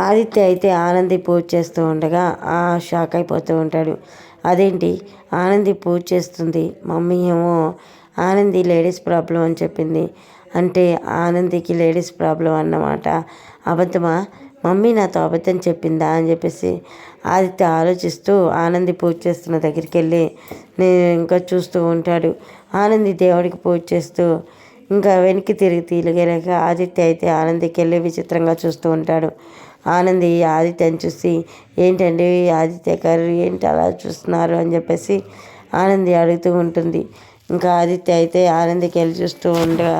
ఆదిత్య అయితే ఆనంది పూజ చేస్తూ ఉండగా షాక్ అయిపోతూ ఉంటాడు. అదేంటి ఆనంది పూజ చేస్తుంది, మమ్మీ ఏమో ఆనంది లేడీస్ ప్రాబ్లం అని చెప్పింది, అంటే ఆనందికి లేడీస్ ప్రాబ్లం అన్నమాట. అబద్ధమా? మమ్మీ నాతో అబద్ధం చెప్పిందా అని చెప్పేసి ఆదిత్య ఆలోచిస్తూ ఆనంది పూజ చేస్తున్న దగ్గరికి వెళ్ళి నేను ఇంకా చూస్తూ ఉంటాడు. ఆనంది దేవుడికి పూజ చేస్తూ ఇంకా వెనక్కి తిరిగి తీయగలేక ఆదిత్య అయితే ఆనందికి వెళ్ళి విచిత్రంగా చూస్తూ ఉంటాడు. ఆనంది ఆదిత్యని చూసి ఏంటండి ఆదిత్య గారు ఏంటి అలా చూస్తున్నారు అని చెప్పేసి ఆనంది అడుగుతూ ఉంటుంది. ఇంకా ఆదిత్య అయితే ఆనందికి వెళ్ళి చూస్తూ ఉండగా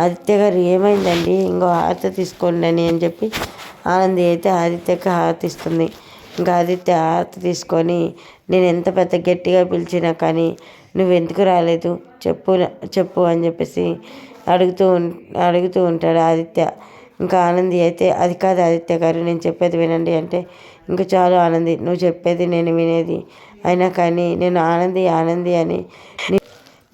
ఆదిత్య గారు ఏమైందండి, ఇంకో హారతి తీసుకోండి అని చెప్పి ఆనంది అయితే ఆదిత్యకి హారతి ఇస్తుంది. ఇంకా ఆదిత్య హారతి తీసుకొని నేను ఎంత పెద్ద గట్టిగా పిలిచినా కానీ నువ్వు ఎందుకు రాలేదు చెప్పు చెప్పు అని చెప్పేసి అడుగుతూ ఉంటాడు ఆదిత్య. ఇంకా ఆనంది అయితే అది కాదు ఆదిత్య గారు, నేను చెప్పేది వినండి అంటే ఇంకా చాలు ఆనంది, నువ్వు చెప్పేది నేను వినేది, అయినా కానీ నేను ఆనంది ఆనంది అని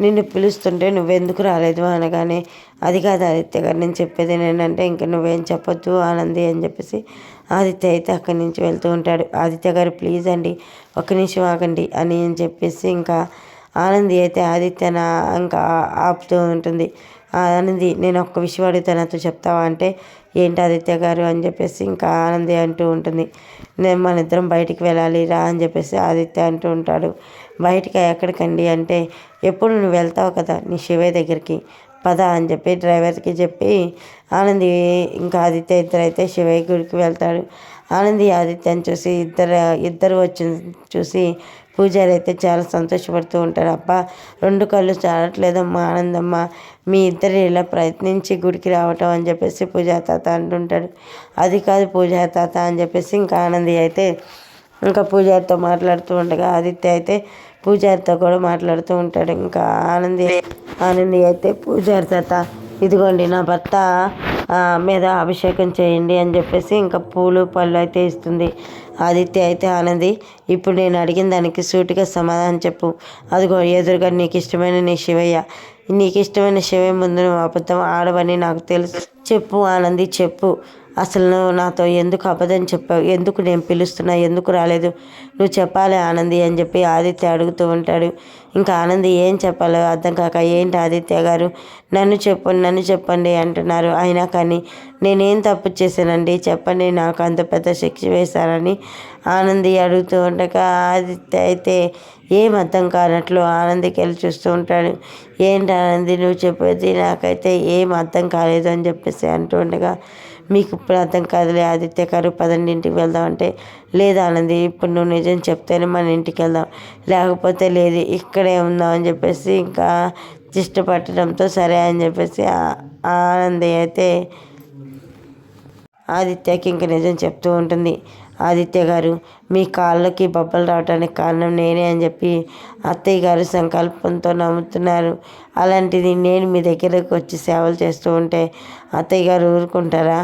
నిన్ను పిలుస్తుంటే నువ్వెందుకు రాలేదు అనగానే అది కాదు ఆదిత్య గారు, నేను చెప్పేది నేనంటే ఇంకా నువ్వేం చెప్పొద్దు ఆనంది అని చెప్పేసి ఆదిత్య అయితే అక్కడి నుంచి వెళ్తూ ఉంటాడు. ఆదిత్య గారు ప్లీజ్ అండి ఒక్క నిమిషం ఆగండి అని చెప్పేసి ఇంకా ఆనంది అయితే ఆదిత్యన ఇంకా ఆపుతూ ఉంటుంది. ఆనంది నేను ఒక్క విషయం అడిగితే నాతో చెప్తావా అంటే ఏంటి ఆదిత్య గారు అని చెప్పేసి ఇంకా ఆనంది అంటూ ఉంటుంది. నేను మన ఇద్దరం బయటికి వెళ్ళాలి రా అని చెప్పేసి ఆదిత్య అంటూ ఉంటాడు. బయటికి ఎక్కడికండి అంటే ఎప్పుడు నువ్వు వెళ్తావు కదా నీ శివయ్య దగ్గరికి పద అని చెప్పి డ్రైవర్కి చెప్పి ఆనంది ఇంకా ఆదిత్య ఇద్దరైతే శివయ్య గుడికి వెళ్తాడు. ఆనంది ఆదిత్యని చూసి ఇద్దరు వచ్చి చూసి పూజారి అయితే చాలా సంతోషపడుతూ ఉంటారు. అబ్బా 2 కళ్ళు చాలట్లేదమ్మా ఆనందమ్మ, మీ ఇద్దరు ఇలా ప్రయత్నించి గుడికి రావటం అని చెప్పేసి పూజారి తాత అంటుంటాడు. అది కాదు పూజారి తాత అని చెప్పేసి ఇంకా ఆనంది అయితే ఇంకా పూజారితో మాట్లాడుతూ ఉండగా ఆదిత్య అయితే పూజారితో కూడా మాట్లాడుతూ ఉంటాడు. ఇంకా ఆనంది అయితే పూజారి తాత ఇదిగోండి నా భర్త మీద అభిషేకం చేయండి అని చెప్పేసి ఇంకా పూలు పళ్ళు అయితే ఇస్తుంది. ఆదిత్య అయితే ఆనంది ఇప్పుడు నేను అడిగిన దానికి సూటిగా సమాధానం చెప్పు, అదిగో ఎదురుగా నీకు ఇష్టమైన నీ శివయ్య, నీకు ఇష్టమైన శివయ్య ముందు నువ్వు అబద్ధం ఆడవని నాకు తెలుసు, చెప్పు ఆనంది చెప్పు, అసలు నువ్వు నాతో ఎందుకు అబద్ధం చెప్పావు, ఎందుకు నేను పిలుస్తున్నా ఎందుకు రాలేదు, నువ్వు చెప్పాలి ఆనంది అని చెప్పి ఆదిత్య అడుగుతూ ఉంటాడు. ఇంకా ఆనంది ఏం చెప్పాలో అర్థం కాక ఏంటి ఆదిత్య గారు నన్ను చెప్పండి అంటున్నారు, అయినా కానీ నేనేం తప్పు చేశానండి చెప్పండి, నాకు అంత పెద్ద శిక్ష వేశారని ఆనంది అడుగుతూ ఉండగా ఆదిత్య అయితే ఏం అర్థం కానట్లు ఆనందికి వెళ్ళి చూస్తూ ఉంటాడు. ఏంటి ఆనంది నువ్వు చెప్పేది నాకైతే ఏం అర్థం కాలేదు అని చెప్పేసి అంటూ ఉండగా మీకు ఇప్పుడు అర్థం కాదులే ఆదిత్య గారు పదండి ఇంటికి వెళ్దాం అంటే లేదు ఆనంది ఇప్పుడు నువ్వు నిజం చెప్తేనే మన ఇంటికి వెళ్దాం, లేకపోతే లేదు ఇక్కడే ఉందాం అని చెప్పేసి ఇంకా ఇష్టపడటంతో సరే అని చెప్పేసి ఆనంది అయితే ఆదిత్యకి ఇంక నిజం చెప్తూ ఉంటుంది. ఆదిత్య గారు మీ కాళ్ళకి బొబ్బలు రావడానికి కారణం నేనే అని చెప్పి అత్తయ్య గారు సంకల్పంతో నమ్ముతున్నారు, అలాంటిది నేను మీ దగ్గరకు వచ్చి సేవలు చేస్తూ ఉంటే అత్తయ్య గారు ఊరుకుంటారా,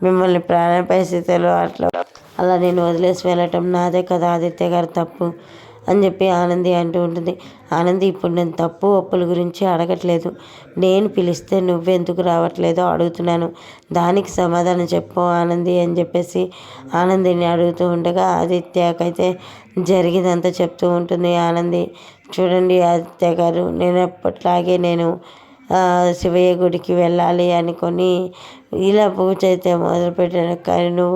మిమ్మల్ని ప్రాణ పరిస్థితుల్లో అలా నేను వదిలేసి వెళ్ళటం నాదే కదా ఆదిత్య గారు తప్పు అని చెప్పి ఆనంది అంటూ ఉంటుంది. ఆనంది ఇప్పుడు నేను తప్పు ఒప్పుల గురించి అడగట్లేదు, నేను పిలిస్తే నువ్వెందుకు రావట్లేదో అడుగుతున్నాను, దానికి సమాధానం చెప్పు ఆనంది అని చెప్పేసి ఆనందిని అడుగుతూ ఉండగా ఆదిత్యకైతే జరిగిందంతా చెప్తూ ఉంటుంది ఆనంది. చూడండి ఆదిత్య గారు నేను ఎప్పట్లాగే నేను శివయ్య గుడికి వెళ్ళాలి అనుకొని ఇలా పూజ అయితే మొదలుపెట్టాను, కానీ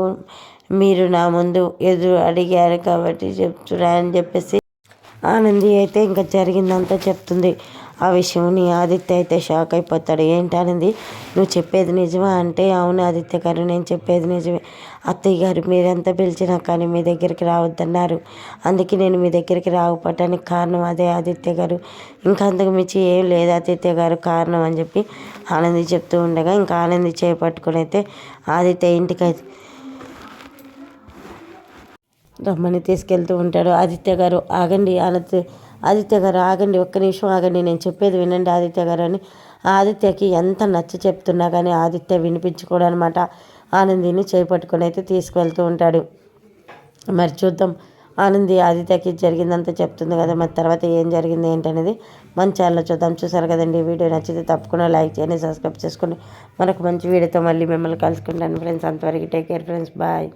మీరు నా ముందు ఎదురు అడిగారు కాబట్టి చెప్తున్నా అని చెప్పేసి ఆనంది అయితే ఇంకా జరిగిందంతా చెప్తుంది. ఆ విషయంని ఆదిత్య అయితే షాక్ అయిపోతాడు. ఏంటి ఆనంది నువ్వు చెప్పేది నిజమా అంటే అవును ఆదిత్య గారు నేను చెప్పేది నిజమే, అత్తయ్య గారు మీరెంత పిలిచినా కానీ మీ దగ్గరికి రావద్దన్నారు, అందుకే నేను మీ దగ్గరికి రాకపోవటానికి కారణం అదే ఆదిత్య గారు, ఇంకా అంతకు మించి ఏం లేదు ఆదిత్య గారు కారణం అని చెప్పి ఆనంది చెప్తూ ఉండగా ఇంకా ఆనంది చేపట్టుకుని అయితే ఆదిత్య ఇంటికి రమ్మని తీసుకెళ్తూ ఉంటాడు. ఆదిత్య గారు ఆగండి ఆదిత్య గారు ఆగండి ఒక్క నిమిషం ఆగండి నేను చెప్పేది వినండి ఆదిత్య గారు అని ఆదిత్యకి ఎంత నచ్చ చెప్తున్నా కానీ ఆదిత్య వినిపించుకోవడం అనమాట. ఆనందిని చేపట్టుకొని అయితే తీసుకువెళ్తూ ఉంటాడు. మరి చూద్దాం ఆనంది ఆదిత్యకి జరిగిందంతా చెప్తుంది కదా, మరి తర్వాత ఏం జరిగింది ఏంటనేది మన ఛానల్లో చూద్దాం. చూసారు కదండి, వీడియో నచ్చితే తప్పకుండా లైక్ చేయండి, సబ్స్క్రైబ్ చేసుకోండి. మనకు మంచి వీడియోతో మళ్ళీ మిమ్మల్ని కలుసుకుంటాను ఫ్రెండ్స్. అంతవరకు టేక్ కేర్ ఫ్రెండ్స్, బాయ్.